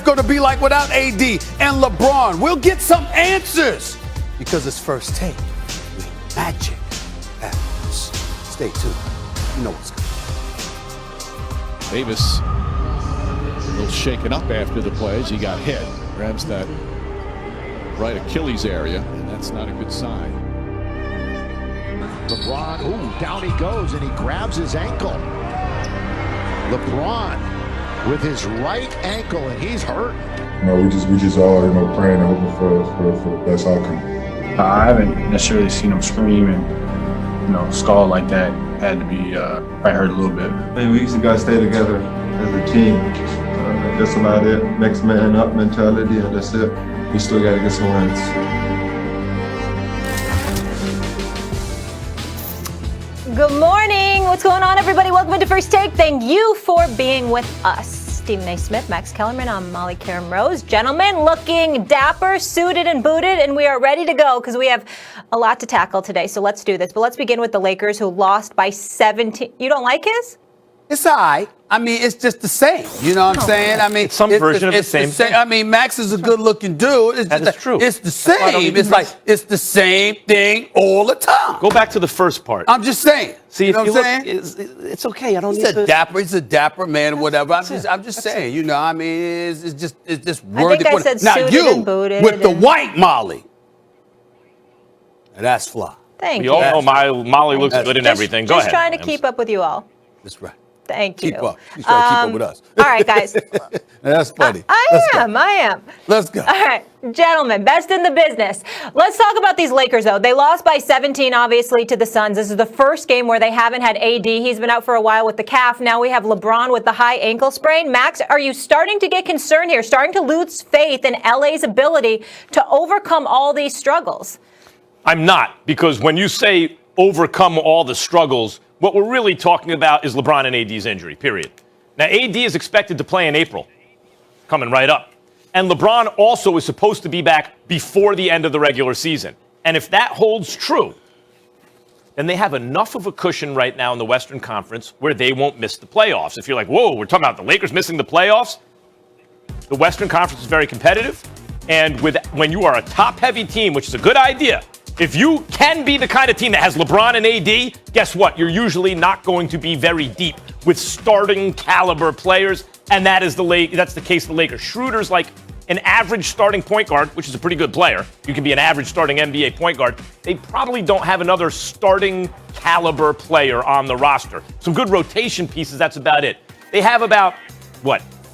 going to be like without AD and LeBron? We'll get some answers because it's First Take. Magic happens. Stay tuned. You know what's coming. Davis a little shaken up after the play as he got hit. Grabs that right Achilles area, and that's not a good sign. LeBron, ooh, down he goes, and he grabs his ankle. LeBron with his right ankle, and he's hurt. We just all praying and hoping for the best outcome. I haven't necessarily seen him scream and skull like that. Had to be probably hurt a little bit. We used to gotta stay together as a team. That's about it. Next man up mentality, and that's it. We still gotta get some wins. Good morning. What's going on, everybody? Welcome to First Take. Thank you for being with us. Stephen A. Smith, Max Kellerman, I'm Molly Karen Rose. Gentlemen, looking dapper, suited and booted, and we are ready to go because we have a lot to tackle today. So let's do this. But let's begin with the Lakers, who lost by 17. You don't like his? It's all right. I mean, it's just the same. You know what I'm saying? I mean, it's some version of the same thing. I mean, Max is a good-looking dude. That is true. It's the same. It's like it's the same thing all the time. Go back to the first part. I'm just saying. See, you know if what you I'm look, saying? it's okay. I don't He's need to. He's a dapper man, or whatever. I'm just saying. You know, I mean, it's just worthy. I think I said now suited you and booted with the white Molly. Now that's fly. Thank you. We all know Molly looks good in everything. Go ahead. Just trying to keep up with you all. That's right. Thank you. Keep up. She's trying to keep up with us. All right, guys. That's funny. I am. Let's go. All right, gentlemen, best in the business. Let's talk about these Lakers, though. They lost by 17, obviously, to the Suns. This is the first game where they haven't had AD. He's been out for a while with the calf. Now we have LeBron with the high ankle sprain. Max, are you starting to get concerned here, starting to lose faith in LA's ability to overcome all these struggles? I'm not, because when you say overcome all the struggles, what we're really talking about is LeBron and AD's injury, period. Now, AD is expected to play in April, coming right up. And LeBron also is supposed to be back before the end of the regular season. And if that holds true, then they have enough of a cushion right now in the Western Conference where they won't miss the playoffs. If you're like, whoa, we're talking about the Lakers missing the playoffs, the Western Conference is very competitive. And when you are a top-heavy team, which is a good idea, if you can be the kind of team that has LeBron and AD, guess what? You're usually not going to be very deep with starting caliber players, and that's the case of the Lakers. Schroeder's like an average starting point guard, which is a pretty good player. You can be an average starting NBA point guard. They probably don't have another starting caliber player on the roster. Some good rotation pieces, that's about it. They have about,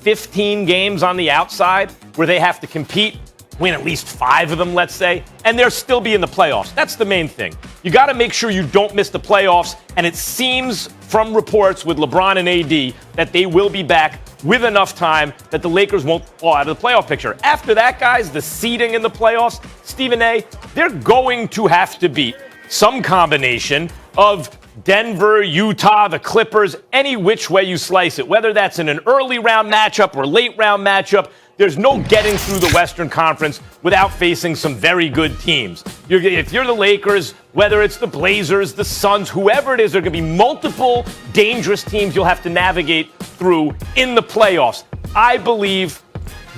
15 games on the outside where they have to compete, win at least 5 of them, let's say, and they'll still be in the playoffs. That's the main thing. You got to make sure you don't miss the playoffs, and it seems from reports with LeBron and AD that they will be back with enough time that the Lakers won't fall out of the playoff picture. After that, guys, the seeding in the playoffs, Stephen A., they're going to have to beat some combination of Denver, Utah, the Clippers, any which way you slice it, whether that's in an early round matchup or late round matchup. There's no getting through the Western Conference without facing some very good teams. If you're the Lakers, whether it's the Blazers, the Suns, whoever it is, there are going to be multiple dangerous teams you'll have to navigate through in the playoffs. I believe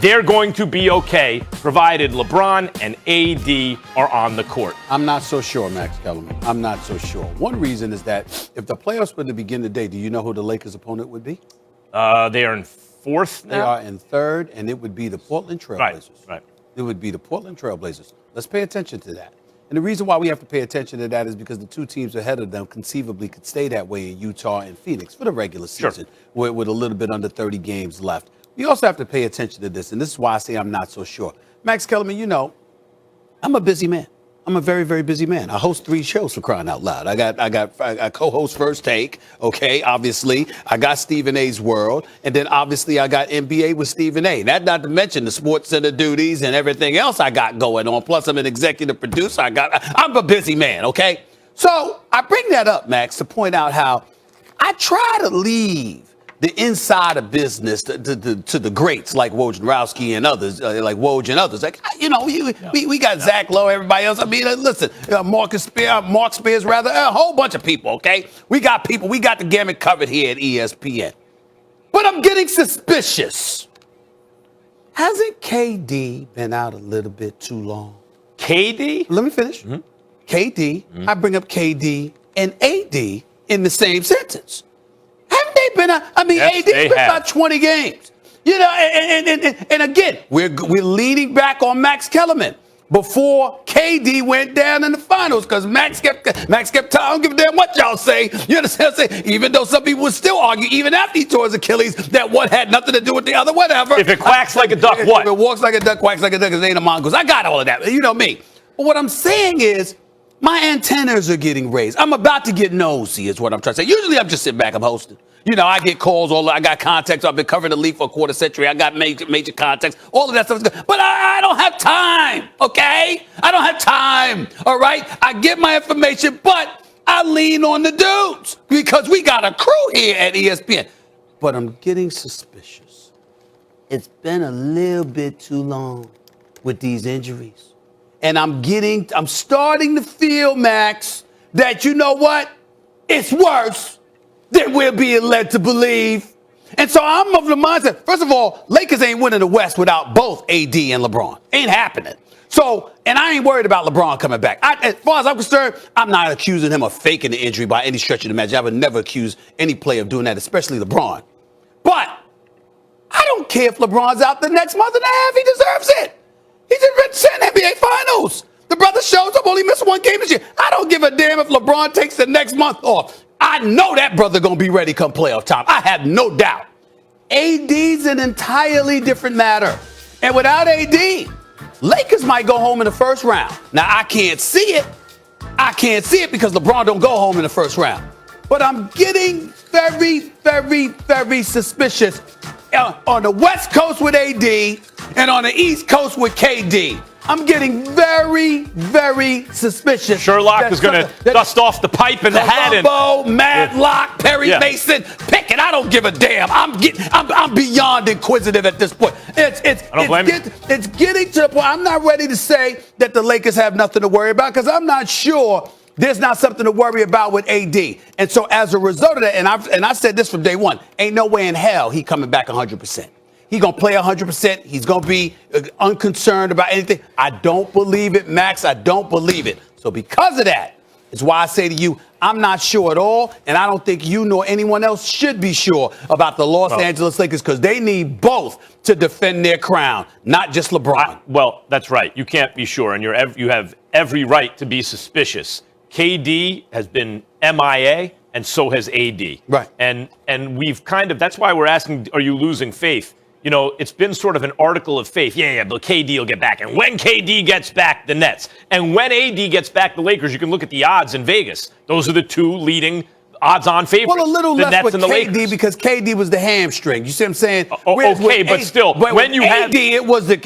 they're going to be okay, provided LeBron and AD are on the court. I'm not so sure, Max Kellerman. I'm not so sure. One reason is that if the playoffs were to begin today, do you know who the Lakers' opponent would be? They are in 4th now? They are in 3rd, and it would be the Portland Trailblazers. Right. It would be the Portland Trailblazers. Let's pay attention to that. And the reason why we have to pay attention to that is because the 2 teams ahead of them conceivably could stay that way in Utah and Phoenix for the regular season, with a little bit under 30 games left. We also have to pay attention to this, and this is why I say I'm not so sure. Max Kellerman, you know, I'm a busy man. I'm a very, very busy man. I host 3 shows, for crying out loud. I co-host First Take, okay, obviously. I got Stephen A's World, and then obviously I got NBA with Stephen A. That not to mention the Sports Center duties and everything else I got going on. Plus I'm an executive producer. I'm a busy man, okay? So I bring that up, Max, to point out how I try to leave the inside of business to the greats like Wojnarowski and others, like Woj and others. Like, you know, we got Zach Lowe, everybody else. I mean, listen, Mark Spears, rather, a whole bunch of people, okay? We got the gamut covered here at ESPN. But I'm getting suspicious. Hasn't KD been out a little bit too long? KD? Let me finish. KD, I bring up KD and AD in the same sentence. Haven't they been out? I mean, Yes, AD's they been have. about 20 games. You know, and again, we're leaning back on Max Kellerman before KD went down in the finals because Max kept telling, I don't give a damn what y'all say. You understand what I'm saying? Even though some people would still argue, even after he tore his Achilles, that one had nothing to do with the other, whatever. If it quacks like a duck, what? If it walks like a duck, quacks like a duck, it ain't a mongoose. I got all of that. You know me. But what I'm saying is, my antennas are getting raised. I'm about to get nosy, is what I'm trying to say. Usually I'm just sitting back, I'm hosting. You know, I get calls, I got contacts. I've been covering the league for a quarter century. I got major contacts. All of that stuff is good. But I don't have time, okay? I don't have time, all right? I get my information, but I lean on the dudes because we got a crew here at ESPN. But I'm getting suspicious. It's been a little bit too long with these injuries. And I'm starting to feel, Max, that you know what? It's worse than we're being led to believe. And so I'm of the mindset, first of all, Lakers ain't winning the West without both AD and LeBron. Ain't happening. So, and I ain't worried about LeBron coming back. As far as I'm concerned, I'm not accusing him of faking the injury by any stretch of the imagination. I would never accuse any player of doing that, especially LeBron. But I don't care if LeBron's out the next month and a half. He deserves it. He just been in NBA Finals. The brother shows up, only missed one game this year. I don't give a damn if LeBron takes the next month off. I know that brother going to be ready come playoff time. I have no doubt. AD's an entirely different matter. And without AD, Lakers might go home in the first round. Now, I can't see it. I can't see it because LeBron don't go home in the first round. But I'm getting very, very, very suspicious on the West Coast with AD and on the East Coast with KD. I'm getting very, very suspicious. Sherlock is going to dust off the pipe and the hat. Columbo, Madlock, Perry Mason, pick it. I don't give a damn. I'm beyond inquisitive at this point. It's getting to the point. I'm not ready to say that the Lakers have nothing to worry about because I'm not sure there's not something to worry about with AD. And so as a result of that, and I said this from day one, ain't no way in hell he coming back 100%. He's going to play 100%. He's going to be unconcerned about anything. I don't believe it, Max. I don't believe it. So because of that, it's why I say to you, I'm not sure at all, and I don't think you nor anyone else should be sure about the Los Angeles Lakers because they need both to defend their crown, not just LeBron. Well, that's right. You can't be sure, and you have every right to be suspicious. KD has been MIA, and so has AD. Right. And we've that's why we're asking, are you losing faith? You know, it's been sort of an article of faith. Yeah, but KD will get back. And when KD gets back, the Nets. And when AD gets back, the Lakers. You can look at the odds in Vegas. Those are the two leading odds-on favorites. Well, a little the less Nets with and the KD Lakers. because KD was the hamstring. You see what I'm saying? Okay, but still, when you have AD, it was the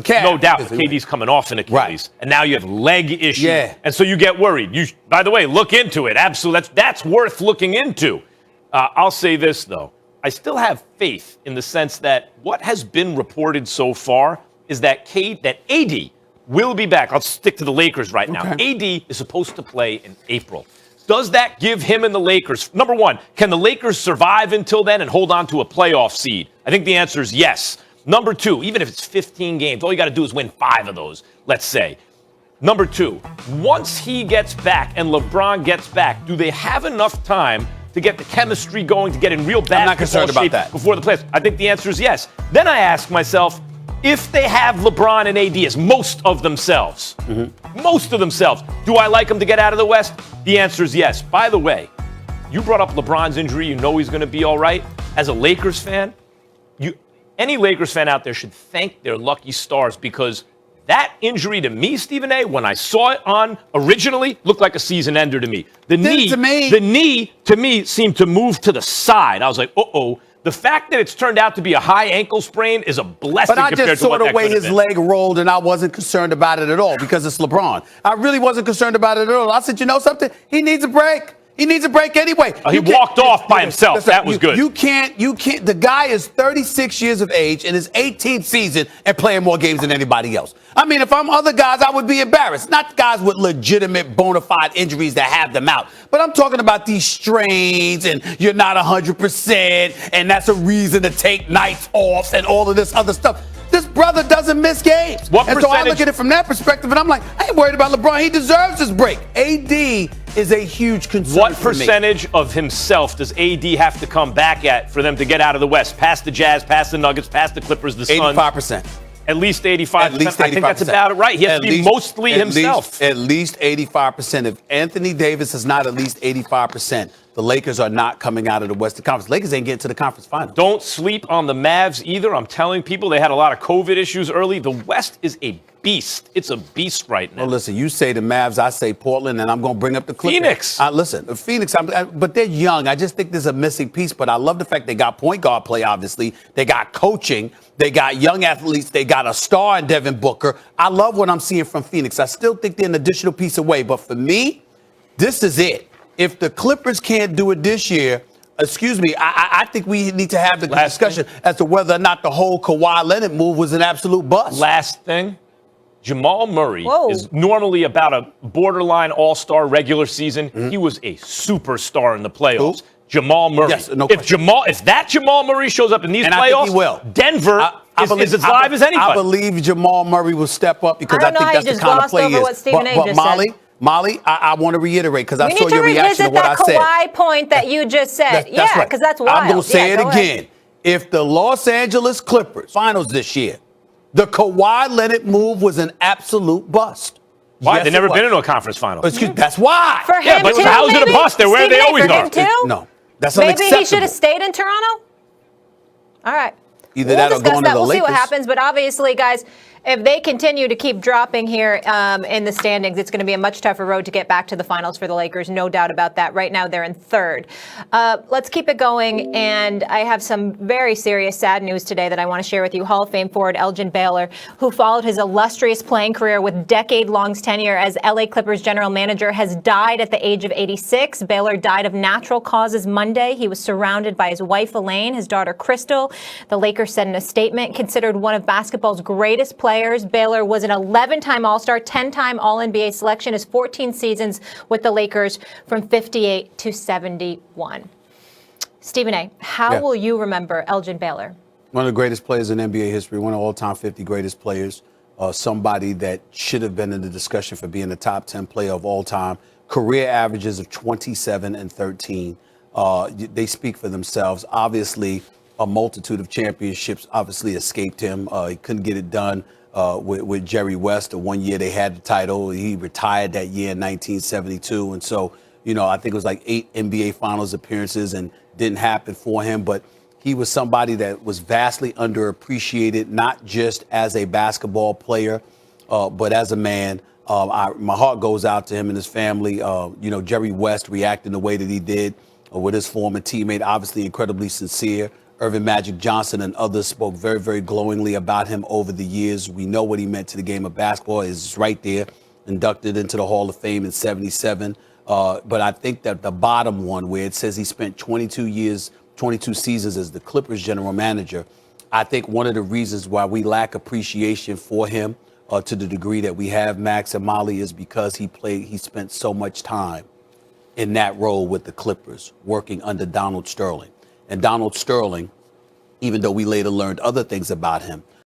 calf. No doubt, KD's coming off an Achilles, right. And now you have leg issues. Yeah. And so you get worried. By the way, look into it. Absolutely, that's worth looking into. I'll say this though. I still have faith in the sense that what has been reported so far is that AD will be back. I'll stick to the Lakers right now. Okay. AD is supposed to play in April. Does that give him and the Lakers, number one, can the Lakers survive until then and hold on to a playoff seed? I think the answer is yes. Number two, even if it's 15 games, all you got to do is win 5 of those, let's say. Number two, once he gets back and LeBron gets back, do they have enough time to get the chemistry going, to get in real basketball shape before the playoffs? I think the answer is yes. Then I ask myself, if they have LeBron and AD as most of themselves, do I like them to get out of the West? The answer is yes. By the way, you brought up LeBron's injury. You know he's going to be all right. As a Lakers fan, any Lakers fan out there should thank their lucky stars because that injury to me, Stephen A., when I saw it on originally, looked like a season ender to me. The knee to me seemed to move to the side. I was like, uh-oh. The fact that it's turned out to be a high ankle sprain is a blessing compared to what that could have been. But I just saw the way his leg rolled, and I wasn't concerned about it at all because it's LeBron. I really wasn't concerned about it at all. I said, you know something? He needs a break. He needs a break anyway. He walked off by himself. That was good. You can't. The guy is 36 years of age in his 18th season and playing more games than anybody else. I mean, if I'm other guys, I would be embarrassed. Not guys with legitimate bona fide injuries that have them out. But I'm talking about these strains and you're not 100% and that's a reason to take nights off and all of this other stuff. oldest brother doesn't miss games. What and so I look percentage- at it from that perspective, and I'm like, I ain't worried about LeBron. He deserves his break. AD is a huge concern What for me. percentage of himself does AD have to come back at for them to get out of the West? Past the Jazz, past the Nuggets, past the Clippers, the Suns? 85%. At least 85%. At least 85%. I think that's about it right. He has to be mostly himself. At least 85%. If Anthony Davis is not at least 85%, the Lakers are not coming out of the Western Conference. Lakers ain't getting to the conference final. Don't sleep on the Mavs either. I'm telling people they had a lot of COVID issues early. The West is a beast. It's a beast right now. Well, listen, you say the Mavs, I say Portland, and I'm going to bring up the Clippers. Phoenix. Listen, Phoenix, but they're young. I just think there's a missing piece, but I love the fact they got point guard play, obviously. They got coaching. They got young athletes. They got a star in Devin Booker. I love what I'm seeing from Phoenix. I still think they're an additional piece away, but for me, this is it. If the Clippers can't do it this year, I think we need to have the discussion as to whether or not the whole Kawhi Leonard move was an absolute bust. Last thing. Jamal Murray Whoa. is normally about a borderline all-star regular season. He was a superstar in the playoffs. Who? Jamal Murray. Yes, no if question. that Jamal Murray shows up in these And I think playoffs, he will. Denver is as live as anybody. I believe Jamal Murray will step up because I I don't know think how that's you the just kind of glossed play he over is. what Stephen A. just Molly, I want to reiterate because I We saw need to your reaction to revisit what I that said. Kawhi point that you just said. That's right. Because that's wild. I'm going to say it go ahead. again. If the Los Angeles Clippers finals this year, the Kawhi Leonard move was an absolute bust. Why? Yes, They've never it was. been into a conference final. Excuse me, that's why. For him Yeah, but too, how's it a maybe? bust? They're where they Stephen A, always for are. him too? No, that's Maybe unacceptable. he should have stayed in Toronto? All right. Either that or discuss going to that. the We'll see what Lakers. happens. But obviously, guys, if they continue to keep dropping here in the standings, it's going to be a much tougher road to get back to the finals for the Lakers. No doubt about that. Right now, they're in third. Let's keep it going. And I have some very serious, sad news today that I want to share with you. Hall of Fame forward Elgin Baylor, who followed his illustrious playing career with decade-long tenure as LA Clippers general manager, has died at the age of 86. Baylor died of natural causes Monday. He was surrounded by his wife, Elaine, his daughter, Crystal. The Lakers said in a statement, considered one of basketball's greatest players, Baylor was an 11-time All-Star, 10-time All-NBA selection, his 14 seasons with the Lakers from 58 to 71. Stephen A., how will you remember Elgin Baylor? One of the greatest players in NBA history, one of all-time 50 greatest players, somebody that should have been in the discussion for being a top 10 player of all time. Career averages of 27 and 13. They speak for themselves. Obviously, a multitude of championships obviously escaped him. He couldn't get it done with Jerry West. The 1 year they had the title, he retired that year in 1972. And so, I think it was like 8 NBA Finals appearances and didn't happen for him. But he was somebody that was vastly underappreciated, not just as a basketball player, but as a man. My heart goes out to him and his family. Jerry West reacting the way that he did with his former teammate, obviously incredibly sincere. Irvin Magic Johnson and others spoke very, very glowingly about him over the years. We know what he meant to the game of basketball. Is right there, inducted into the Hall of Fame in '77. But I think that the bottom one, where it says he spent 22 seasons as the Clippers general manager, I think one of the reasons why we lack appreciation for him to the degree that we have, Max and Molly, is because he spent so much time in that role with the Clippers, working under Donald Sterling. And Donald Sterling, even though we later learned other things about him,